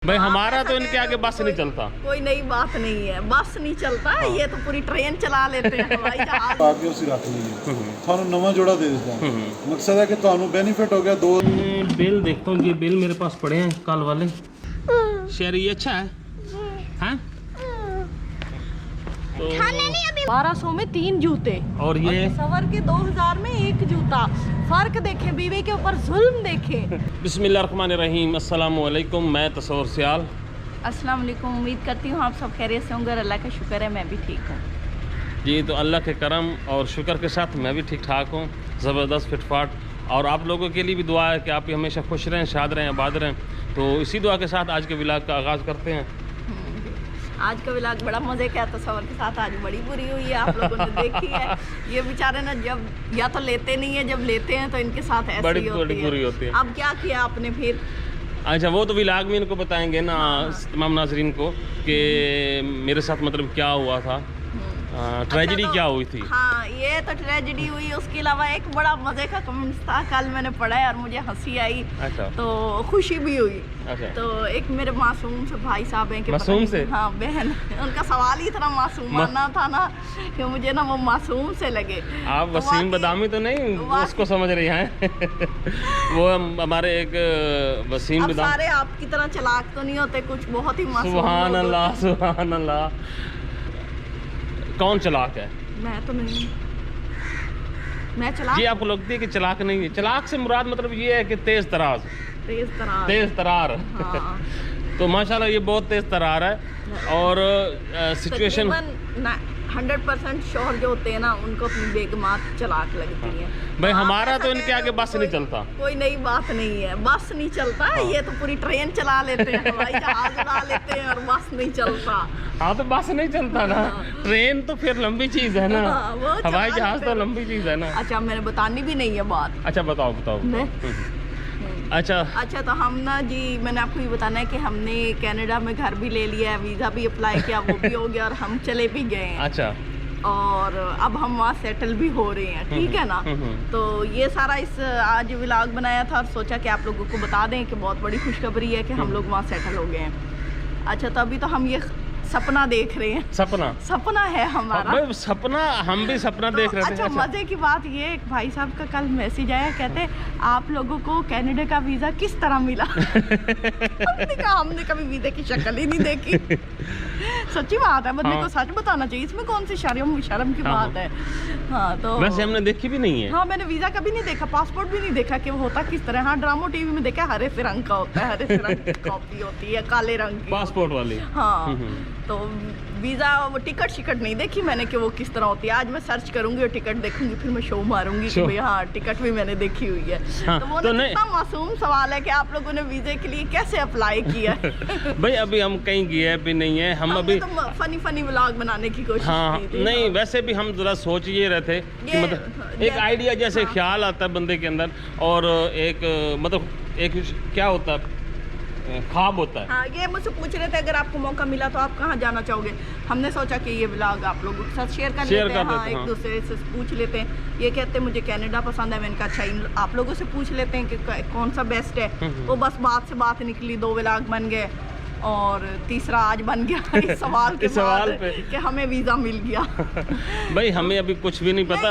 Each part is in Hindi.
भाई हमारा तो इनके आगे बस नहीं चलता। कोई नई बात नहीं है, बस नहीं चलता। ये तो पूरी ट्रेन चला लेते हैं हवाई जहाज। आगे उसी रख लीजिए, थानू नवा जोड़ा दे देता हूं। मकसद है कि थानू बेनिफिट हो गया। दो बिल देखता हूँ, ये बिल मेरे पास पड़े हैं कल वाले। शेर ये अच्छा है, हैं? तो 1200 में 3 जूते और ये सवर के 2000 में 1 जूता। फर्क देखे, बीवी के ऊपर जुल्म देखे। बिस्मिल्लाहिर्रहमानिर्रहीम, अस्सलामु अलैकुम। मैं तसव्वुर सियाल। अस्सलाम वालेकुम। उम्मीद करती हूँ आप सब खैरियत से होंगे और अल्लाह का शुक्र है मैं भी ठीक हूँ। जी तो अल्लाह के करम और शुक्र के साथ मैं भी ठीक ठाक हूँ, ज़बरदस्त फिटफाट। और आप लोगों के लिए भी दुआ है कि आप भी हमेशा खुश रहें, शाद रहें, आबाद रहें। तो इसी दुआ के साथ आज के व्लॉग का आगाज़ करते हैं। आज का व्लॉग बड़ा मज़े का है। तसव्वुर के साथ आज बड़ी बुरी हुई है, आप लोगों ने देखी है। ये बेचारे ना जब या तो लेते नहीं है, जब लेते हैं तो इनके साथ ऐसे बड़ी ही बुरी होती है। अब क्या किया आपने फिर? अच्छा वो तो व्लॉग में इनको बताएंगे ना, तमाम नाजरीन को कि मेरे साथ मतलब क्या हुआ था, ट्रेजेडी क्या हुई थी। हाँ ये तो ट्रेजेडी हुई। उसके अलावा एक बड़ा मज़े का कमेंट्स था कल मैंने पढ़ा है और मुझे हंसी आई। अच्छा। तो खुशी भी हुई। अच्छा। तो एक मेरे मासूम से भाई साहब हैं कि मासूम से? हाँ बहन, उनका सवाल ही इतना मासूमाना था ना कि मुझे ना वो मासूम से लगे। आप तो वसीम बदामी तो नहीं उसको समझ रही हैं? वो हमारे एक वसीम अब बदामी। सारे आपकी तरह चलाक तो नहीं होते, कुछ बहुत ही मासूम सुभान लोग अल्लाह, होते हैं। सुभान अल्लाह। कौन चलाक है? मैं तो नहीं, मैं चलाक। जी आपको लगती है कि चलाक नहीं है? चलाक से मुराद मतलब ये है कि तेज तरार। हाँ। तो माशाल्लाह ये बहुत तेज तरार है। और सिचुएशन 100% श्योर जो होते हैं ना उनको अपनी बेगमात चलाक लगती है। भाई हमारा तो इनके आगे बस नहीं चलता। कोई नई बात नहीं है, बस नहीं चलता। ये तो पूरी ट्रेन चला लेते हैं, हवाई जहाज उड़ा लेते हैं और बस नहीं चलता। हाँ तो बस नहीं चलता ना। ट्रेन तो फिर लंबी चीज है ना, हवाई जहाज तो लंबी चीज है ना। अच्छा मैंने बतानी भी नहीं है बात। अच्छा बताओ। अच्छा तो हम ना जी, मैंने आपको ये बताना है कि हमने कनाडा में घर भी ले लिया है, वीज़ा भी अप्लाई किया, वो भी हो गया और हम चले भी गए हैं। अच्छा। और अब हम वहाँ सेटल भी हो रहे हैं, ठीक है ना। तो ये सारा इस आज व्लॉग बनाया था और सोचा कि आप लोगों को बता दें कि बहुत बड़ी खुशखबरी है कि हम लोग वहाँ सेटल हो गए हैं। अच्छा तो अभी तो हम ये सपना देख रहे हैं। सपना है हमारा। सपना, हम भी सपना देख रहे थे। अच्छा मजे की बात ये, एक भाई साहब का कल मैसेज आया, कहते आप लोगों को कनाडा का वीजा किस तरह मिला? हमने कहा हमने कभी वीजा की शक्ल ही नहीं देखी। सच्ची बात है, बंदे को सच बताना चाहिए, इसमें कौन सी शर्म की बात है। हाँ तो वैसे हमने देखी भी नहीं है। हाँ मैंने वीजा कभी नहीं देखा, पासपोर्ट भी नहीं देखा कि वो होता किस तरह। हाँ ड्रामो टीवी में देखा, हरे से रंग का होता है, हरे से रंग की कॉपी होती है, काले रंग की पासपोर्ट वाली। हाँ तो वीज़ा वो टिकट नहीं देखी मैंने कि वो किस तरह होती है। आज मैं सर्च करूंगी और टिकट देखूंगी, फिर मैं शो मारूंगी कि भाई हाँ टिकट भी मैंने देखी हुई है। हाँ, तो वो इतना मासूम सवाल है कि आप लोगों ने वीज़े के लिए कैसे अप्लाई किया? भाई अभी हम कहीं गए भी नहीं है, हम अभी तो फनी व्लॉग बनाने की कोशिश की थी। नहीं वैसे भी हम जरा सोच ये रहे थे कि मतलब एक आइडिया जैसे ख्याल आता है बंदे के अंदर, और एक मतलब एक क्या होता है, ख्वाब होता है। हाँ ये मुझसे पूछ रहे थे अगर आपको मौका मिला तो आप कहाँ जाना चाहोगे। हमने सोचा कि ये व्लॉग आप लोगों के साथ शेयर कर लेते हैं। हाँ एक दूसरे से पूछ लेते हैं। ये कहते हैं मुझे कनाडा पसंद है, मैंने कहा अच्छा आप लोगों से पूछ लेते हैं कि कौन सा बेस्ट है। तो बस बात से बात निकली, 2 व्लॉग बन गए और तीसरा आज बन गया इस सवाल के सवाल पे कि हमें वीज़ा मिल गया। भाई हमें अभी कुछ भी नहीं पता।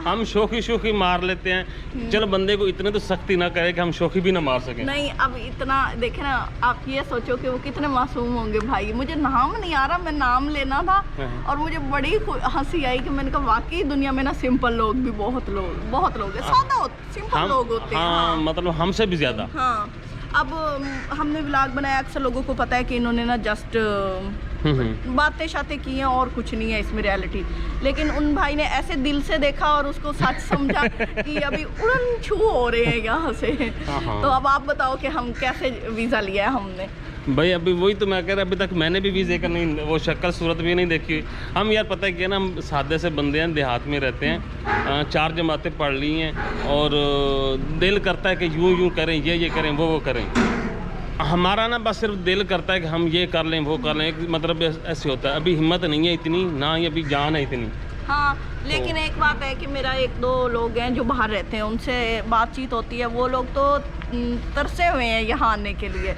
हम शोखी मार लेते हैं। चलो बंदे को इतने तो सख्ती ना करे कि हम शोखी भी ना मार सकें। नहीं अब इतना देखे ना, आप ये सोचो कि वो कितने मासूम होंगे। भाई मुझे नाम नहीं आ रहा, मैं नाम लेना था और मुझे बड़ी हंसी आई कि मैंने कहा वाकई दुनिया में ना सिंपल लोग भी बहुत लोग हैं, सादा सिंपल लोग होते हैं। हाँ मतलब हमसे भी ज्यादा। हाँ अब हमने व्लॉग बनाया, अक्सर लोगों को पता है कि इन्होंने ना जस्ट बातें शातें की हैं और कुछ नहीं है इसमें रियलिटी। लेकिन उन भाई ने ऐसे दिल से देखा और उसको सच समझा कि अभी उड़न छू हो रहे हैं यहाँ से। तो अब आप बताओ कि हम कैसे वीज़ा लिया है हमने। भाई अभी वही तो मैं कह रहा, अभी तक मैंने भी वीज़े का नहीं, वो शक्ल सूरत भी नहीं देखी हुई। हम यार पता है क्या ना, हम सादे से बंदे हैं, देहात में रहते हैं, 4 जमातें पढ़ ली हैं और दिल करता है कि यूं करें, ये करें, वो करें। हमारा ना बस सिर्फ दिल करता है कि हम ये कर लें, वो कर लें, मतलब ऐसे होता है। अभी हिम्मत नहीं है इतनी, ना ही अभी जान है इतनी। हाँ लेकिन एक बात है कि मेरा 1-2 लोग हैं जो बाहर रहते हैं, उनसे बातचीत होती है, वो लोग तो तरसे हुए हैं यहाँ आने के लिए।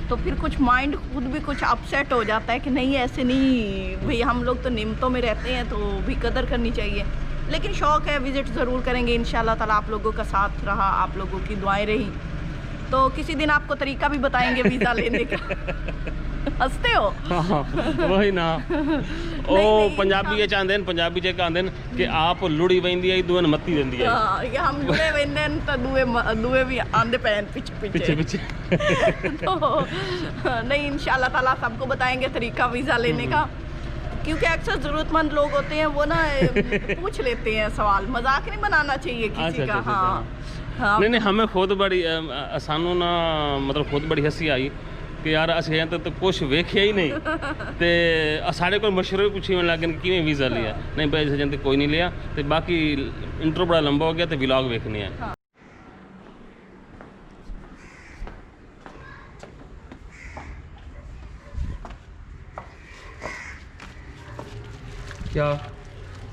तो फिर कुछ माइंड खुद भी कुछ अपसेट हो जाता है कि नहीं ऐसे नहीं भाई, हम लोग तो नियमतों में रहते हैं तो भी कदर करनी चाहिए। लेकिन शौक़ है, विज़िट ज़रूर करेंगे इंशाल्लाह ताला। आप लोगों का साथ रहा, आप लोगों की दुआएं रही, तो किसी दिन आपको तरीका भी बताएंगे वीज़ा लेने का। हंसते हो? हाँ, वही ना। ओ पंजाबी ये चाहते हैं, पंजाबी ये कहते हैं कि आप लुड़ी वही आई दुए मत्ती देंदी है। हाँ, ये हम लुड़े वही तो दुए भी आंदे पैन पीछे पीछे। तो नहीं, इंशाल्लाह ताला सबको बताएंगे तरीका वीज़ा लेने का, क्योंकि अक्सर ज़रूरतमंद लोग होते हैं वो ना पूछ लेते हैं सवाल, मजाक नहीं बनाना चाहिए किसी का। हाँ, नहीं, हमें खुद बड़ी सानू ना मतलब खुद बड़ी हंसी आई कि यार असें तो कुछ वेखिया ही नहीं ते साढ़े को मशवरे पूछी में लगे कि वीज़ा लिया। नहीं भाई असें तो कोई नहीं लिया, तो बाकी इंट्रो बड़ा लंबा हो गया, तो व्लॉग वेखने हैं। हाँ। क्या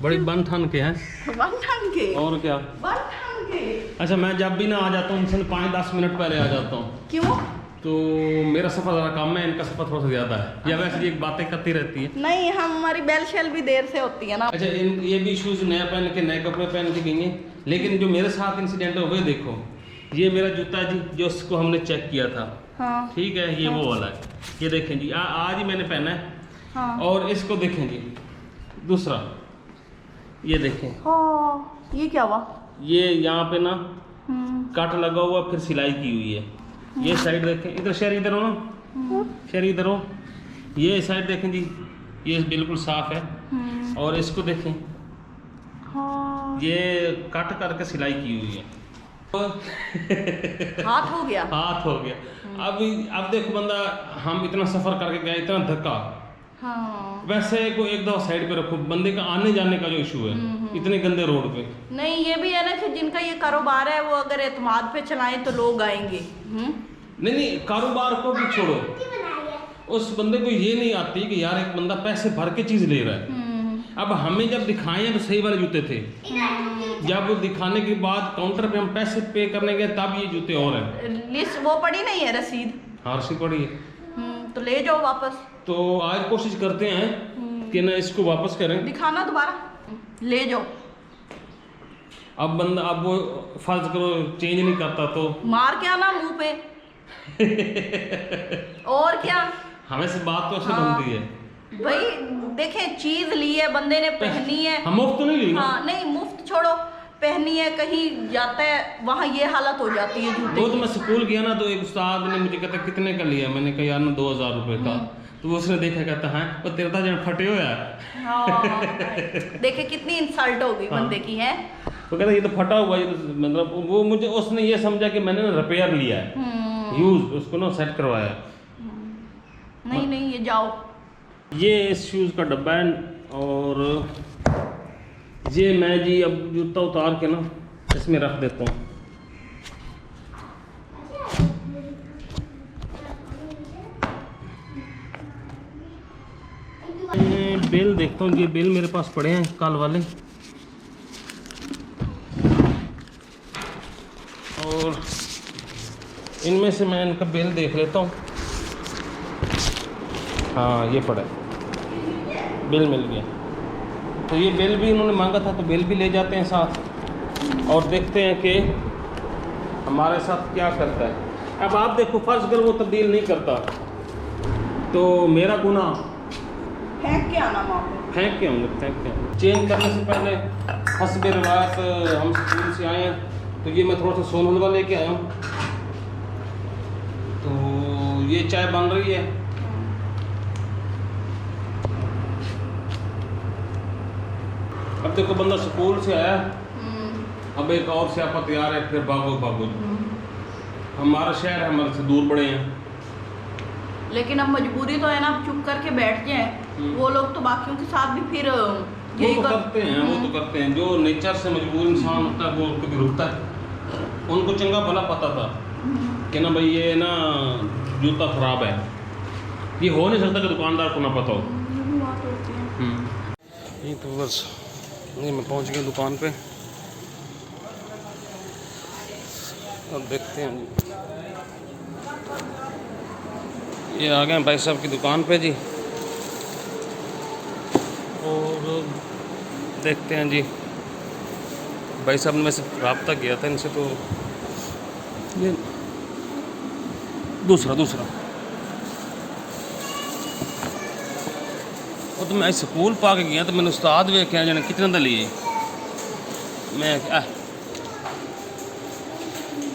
बड़ी बन ठन के हैं? बन ठन के और क्या बन ठन के। अच्छा, मैं जब भी ना आ जाता हूँ उनसे 5-10 मिनट पहले आ जाता हूँ। क्यों? तो मेरा सफ़र ज़रा कम है, इनका सफ़र थोड़ा सा ज़्यादा है, या वैसे एक बातें करती रहती है। नहीं, हमारी बेल शेल भी देर से होती है ना। अच्छा, ये भी शूज़ नया पहन के नए कपड़े पहन के गई हैं, लेकिन जो मेरे साथ इंसिडेंट है वो देखो, ये मेरा जूता जी जो उसको हमने चेक किया था। हाँ। ठीक है, ये वो वाला है, ये देखें जी, आज ही मैंने पहना है। हाँ। और इसको देखें जी, दूसरा ये देखें। हाँ, ये क्या हुआ? ये यहाँ पे ना कट लगा हुआ, फिर सिलाई की हुई है। ये साइड देखें, इधर शेर इधर हो ना, शेर इधर हो। ये साइड देखें जी, ये बिल्कुल साफ है। और इसको देखें, हाँ। ये कट करके सिलाई की हुई है। हाथ हो गया। हाथ हो गया। अब देखो बंदा, हम इतना सफ़र करके गए, इतना धक्का। हाँ। वैसे को एक दो साइड पे रखो, बंदे का आने जाने का जो इशू है इतने गंदे रोड पे। नहीं, ये भी है ना कि जिनका ये कारोबार है वो अगर एतमाद पे चलाएं तो लोग आएंगे। नहीं, कारोबार को भी छोड़ो, उस बंदे को ये नहीं आती कि यार एक बंदा पैसे भर के चीज़ ले रहा है। अब हमें जब दिखाए हैं तो सही वाले जूते थे, जब वो दिखाने के बाद काउंटर पे हम पैसे पे करने गए तब ये जूते और हैं। लिस्ट वो पड़ी नहीं है, रसीद। हाँ, रसीद पड़ी है। तो ले जाओ वापस। तो आज कोशिश करते हैं कि ना इसको वापस करें। दिखाना दोबारा, ले जाओ। अब बंदा, अब वो फर्ज करो चेंज नहीं करता तो मार क्या ना मुंह पे। और क्या, हमें से बात तो ऐसे बनती है भाई। देखें, चीज ली है बंदे ने, पहनी है। हम मुफ्त तो नहीं ली ना। हाँ, नहीं मुफ्त छोड़ो, पहनी है, कहीं जाता है वहाँ ये हालत हो जाती है जूते वो की। तो मैं स्कूल गया ना, तो एक उस्ताद ने मुझे कहता कितने का लिया, मैंने कहा यार ना 2000 रुपये का। तो उसने देखा, कहता है वो तेरा था जन फटे हुआ है। हाँ, देखे कितनी इंसल्ट हो गई बंदे की है। तो कहता ये तो फटा हुआ है, तो मतलब वो मुझे उसने ये समझा कि मैंने ना रिपेयर लिया है, यूज उसको ना सेट करवाया। नहीं नहीं, ये जाओ। ये इस शूज़ का डब्बा है, और ये मैं जी अब जूता उतार के ना इसमें रख देता हूँ। बिल देखता हूँ, ये बिल मेरे पास पड़े हैं कल वाले, और इनमें से मैं इनका बिल देख लेता हूँ। हाँ, ये पड़ा है, बिल मिल गया। तो ये बिल भी इन्होंने मांगा था, तो बिल भी ले जाते हैं साथ, और देखते हैं कि हमारे साथ क्या करता है। अब आप देखो, फर्ज अगर वो तब्दील नहीं करता तो मेरा गुनाह। फेंक के आना वहाँ पे। फेंक के होंगे, फेंक के। चेंज करने से पहले हस्ब रिवायत हम स्कूल से आए हैं, तो ये मैं थोड़ा सा सोन हलवा लेके आया हूँ। तो ये चाय बन रही है। अब देखो बंदा स्कूल से आया, अब एक और स्यापा तैयार है, फिर भागो भागो। हमारा शहर है, हमारे से दूर बड़े हैं, लेकिन अब मजबूरी तो है ना, चुप करके बैठ जाए। वो लोग तो बाकियों के साथ भी फिर यही वो तो करते हैं, वो तो करते हैं। जो नेचर से मजबूर इंसान होता है वो कभी रुकता है। उनको चंगा भला पता था कि ना भाई ये ना जूता खराब है, ये हो नहीं सकता कि दुकानदार को ना पता हो। ये तो बस, ये मैं पहुंच गया दुकान पे, अब देखते हैं। ये आ गए भाई साहब की दुकान पे जी, और देखते हैं जी। भाई साहब ने वैसे रब्ता किया था इनसे, तो ये दूसरा वो तो मैं स्कूल पा के गया, तो मैंने उस्ताद वे क्या जाने कितने दा लिए मैं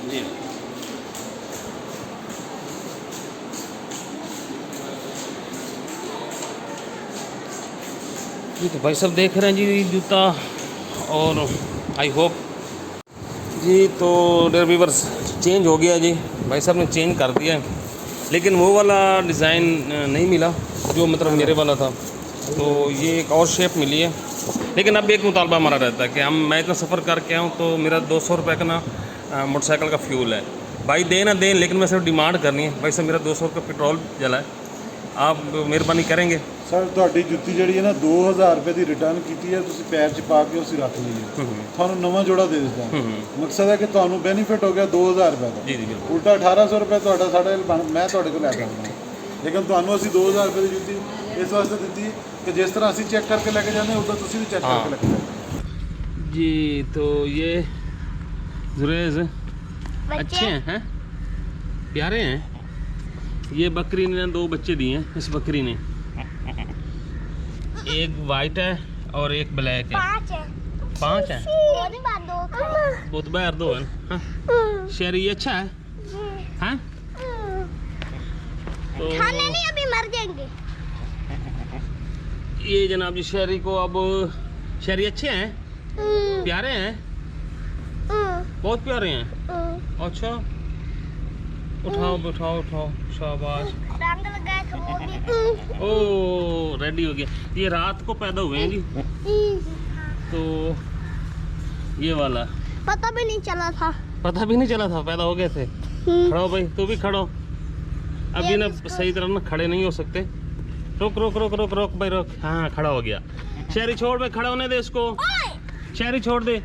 जी। जी तो भाई साहब देख रहे हैं जी जूता, और आई होप जी। तो डेयर व्यूअर्स चेंज हो गया जी, भाई साहब ने चेंज कर दिया, लेकिन वो वाला डिज़ाइन नहीं मिला जो मतलब मेरे वाला था, तो ये एक और शेप मिली है। लेकिन अब एक मुतालबा हमारा रहता है कि मैं इतना सफ़र करके आऊँ, तो मेरा 200 रुपये का ना मोटरसाइकिल का फ्यूल है। भाई दें ना दें, लेकिन मैं सिर्फ डिमांड करनी है, भाई साहब मेरा 200 रुपये पेट्रोल जला है, आप ਮਿਹਰਬਾਨੀ ਕਰਨਗੇ। ਸਰ ਤੁਹਾਡੀ ਜੁੱਤੀ ਜਿਹੜੀ ਹੈ ਨਾ 2000 ਰੁਪਏ ਦੀ ਰਿਟਰਨ ਕੀਤੀ ਹੈ, ਤੁਸੀਂ ਪੈਰ 'ਚ ਪਾ ਕੇ ਉਸੇ ਰੱਖ ਲਈ ਹੈ, ਤੁਹਾਨੂੰ ਨਵਾਂ ਜੋੜਾ ਦੇ ਦਿੱਤਾ। ਮਕਸਦ ਹੈ ਕਿ ਤੁਹਾਨੂੰ ਬੈਨੀਫਿਟ ਹੋ ਗਿਆ 2000 ਰੁਪਏ ਦਾ। ਜੀ ਜੀ ਉਲਟਾ 1800 ਰੁਪਏ ਤੁਹਾਡਾ ਸਾਡੇ ਮੈਂ ਤੁਹਾਡੇ ਕੋਲ ਲੈ ਸਕਦਾ, ਲੇਕਿਨ ਤੁਹਾਨੂੰ ਅਸੀਂ 2000 ਰੁਪਏ ਦੀ ਜੁੱਤੀ ਇਸ ਵਾਸਤੇ ਦਿੱਤੀ ਕਿ ਜਿਸ ਤਰ੍ਹਾਂ ਅਸੀਂ ਚੈੱਕ ਕਰਕੇ ਲੈ ਕੇ ਜਾਂਦੇ ਹਾਂ, ਉਦਾਂ ਤੁਸੀਂ ਵੀ ਚੈੱਕ ਕਰਕੇ ਲੈ ਕੇ ਜਾਓ जी। तो ये जुरेज अच्छे हैं, प्यारे हैं। ये बकरी ने 2 बच्चे दिए हैं, इस बकरी ने, एक वाइट है और एक ब्लैक है। 5 है बहुत बाहर 2 है। शेर ये अच्छा है हाँ? तो खाने नहीं, अभी मर जाएंगे। ये जनाब जी शेरी को, अब शेरी अच्छे हैं, प्यारे हैं, बहुत प्यारे हैं। अच्छा उठाओ शाबाश। रंग लगाया था वो भी। ओ रेडी हो गया। ये रात को पैदा हुए हैं जी, तो ये वाला पता भी नहीं चला था। पैदा हो गए थे। खड़ो भाई, तू भी खड़ो। अभी ना सही तरह ना खड़े नहीं हो सकते। रोक भाई रोक। हाँ खड़ा हो गया। शहरी छोड़ भाई, खड़ा होने दे इसको। शहरी छोड़ दे।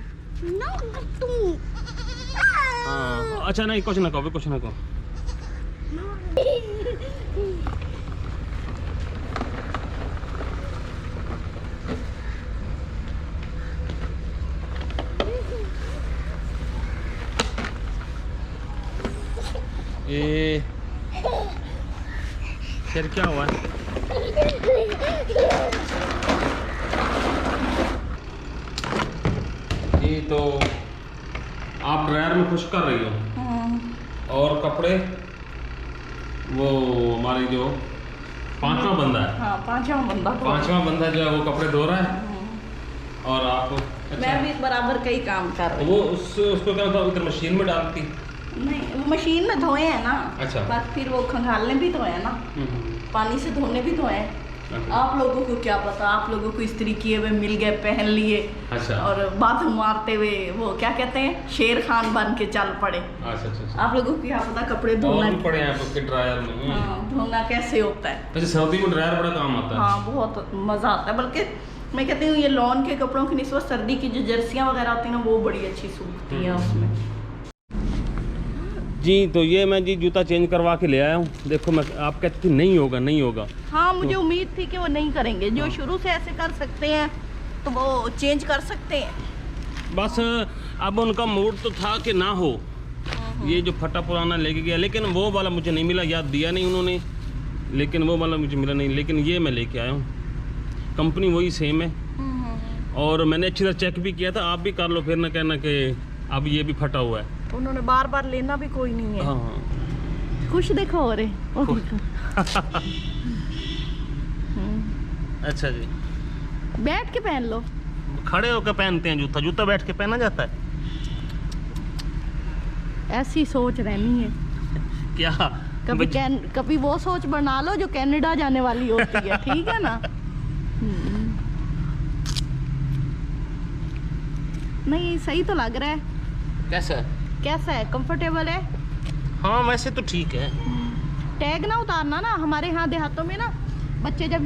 हाँ अच्छा नहीं, कुछ ना कहो। ये फिर क्या हुआ है? जी तो आप ड्रायर में खुश कर रही हो, और कपड़े वो हमारी जो 5वां बंदा है। हाँ 5वां बंदा जो है वो कपड़े धो रहा है, और आप मैं भी बराबर कई काम कर रही हूँ। वो उसको क्या होता है, उधर मशीन में डालती? नहीं, वो मशीन में धोए हैं ना। अच्छा। बस फिर वो खंगालने भी धोए हैं ना, पानी से धोने भी धोए हैं। आप लोगों को क्या पता, आप लोगों को इस्त्री किए हुए मिल गए, पहन लिए। अच्छा। और बाथरूम मारते हुए वो क्या कहते हैं, शेर खान बन के चल पड़े। अच्छा। आप लोगों को क्या पता कपड़े धोना भी पड़े हैं आपके ड्रायर में। हाँ, धोना कैसे होता है। वैसे सर्दी में ड्रायर बड़ा काम आता है। हाँ बहुत मज़ा आता है, बल्कि मैं कहती हूँ ये लॉन के कपड़ों की निस्बत सर्दी की जो जर्सियाँ वगैरह होती हैं ना, वो बड़ी अच्छी सूखती हैं उसमें। जी तो ये मैं जी जूता चेंज कर के ले आया हूँ। देखो मैं, आप कहती थी नहीं होगा। हाँ मुझे उम्मीद थी कि वो नहीं करेंगे। जो शुरू से ऐसे कर सकते हैं तो वो चेंज कर सकते हैं। बस अब उनका मूड तो था कि ना हो, ये जो फटा पुराना लेके गया, लेकिन वो वाला मुझे नहीं मिला, याद दिया नहीं उन्होंने, लेकिन वो वाला मुझे मिला नहीं। लेकिन ये मैं लेके आया हूँ, कंपनी वही सेम है, और मैंने अच्छी तरह चेक भी किया था। आप भी कर लो, फिर ना कहना कि अब ये भी फटा हुआ है। उन्होंने बार लेना भी कोई नहीं है। हाँ खुश देखो हो रहे। अच्छा जी, बैठ के पहन लो। खड़े होकर पहनते हैं जूता बैठ के पहना जाता है? ऐसी सोच रहनी है क्या? कभी वो सोच बना लो जो कनाडा जाने वाली होती है। ठीक है ना। नहीं सही तो लग रहा है। कैसा है कंफर्टेबल है? हाँ वैसे तो ठीक है। टैग ना उतारना ना, हमारे यहाँ देहातों में ना बच्चे जब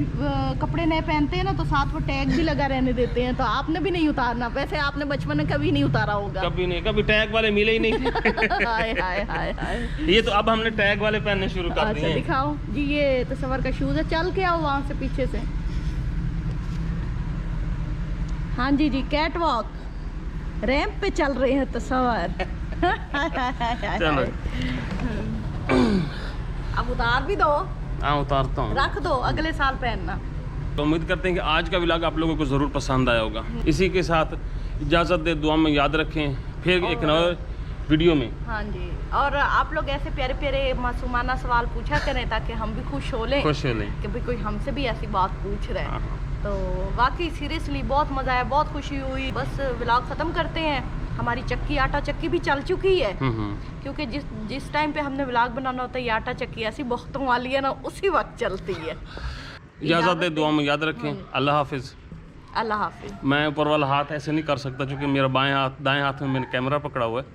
कपड़े नए पहनते हैं ना तो साथ में टैग भी लगा रहने देते हैं, तो आपने भी नहीं उतारना। वैसे आपने बचपन में कभी नहीं उतारा होगा। कभी नहीं, कभी टैग वाले मिले ही नहीं थे। हाय हाय हाय हाय। ये तो अब हमने टैग वाले पहनने शुरू कर दिए अच्छा हैं। दिखाओ जी, ये तस्वर का शूज है। चल के आओ वहाँ से पीछे से। हाँ जी जी, कैट वॉक, रैंप पे चल रहे हैं तस्वर। चलो अब उतार भी दो। हाँ उतारता हूँ, रख दो, अगले साल पहनना। तो उम्मीद करते हैं कि आज का व्लॉग आप लोगों को ज़रूर पसंद आया होगा। इसी के साथ इजाज़त दे, दुआ में याद रखें, फिर एक नए वीडियो में। हाँ जी, और आप लोग ऐसे प्यारे प्यारे मासूमाना सवाल पूछा करें ताकि हम भी खुश हो लें खुश हो लें कि भाई कोई हमसे भी ऐसी बात पूछ रहा है। हाँ। तो वाकई सीरियसली बहुत मज़ा आया, बहुत खुशी हुई। बस व्लॉग ख़त्म करते हैं। हमारी चक्की, आटा चक्की भी चल चुकी है, क्योंकि जिस टाइम पे हमने व्लॉग बनाना होता है ये आटा चक्की ऐसी बहुतों वाली है ना, उसी वक्त चलती है। इजाज़त दे, दुआ में याद रखें। अल्लाह हाफिज़। अल्लाह हाफिज़। मैं ऊपर वाला हाथ ऐसे नहीं कर सकता क्योंकि मेरा दाएं हाथ में मैंने कैमरा पकड़ा हुआ है,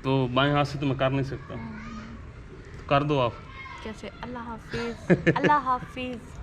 तो बाएं हाथ से तो मैं कर नहीं सकता। तो कर दो आप। कैसे? अल्लाह हाफिज़। अल्लाह हाफिज़।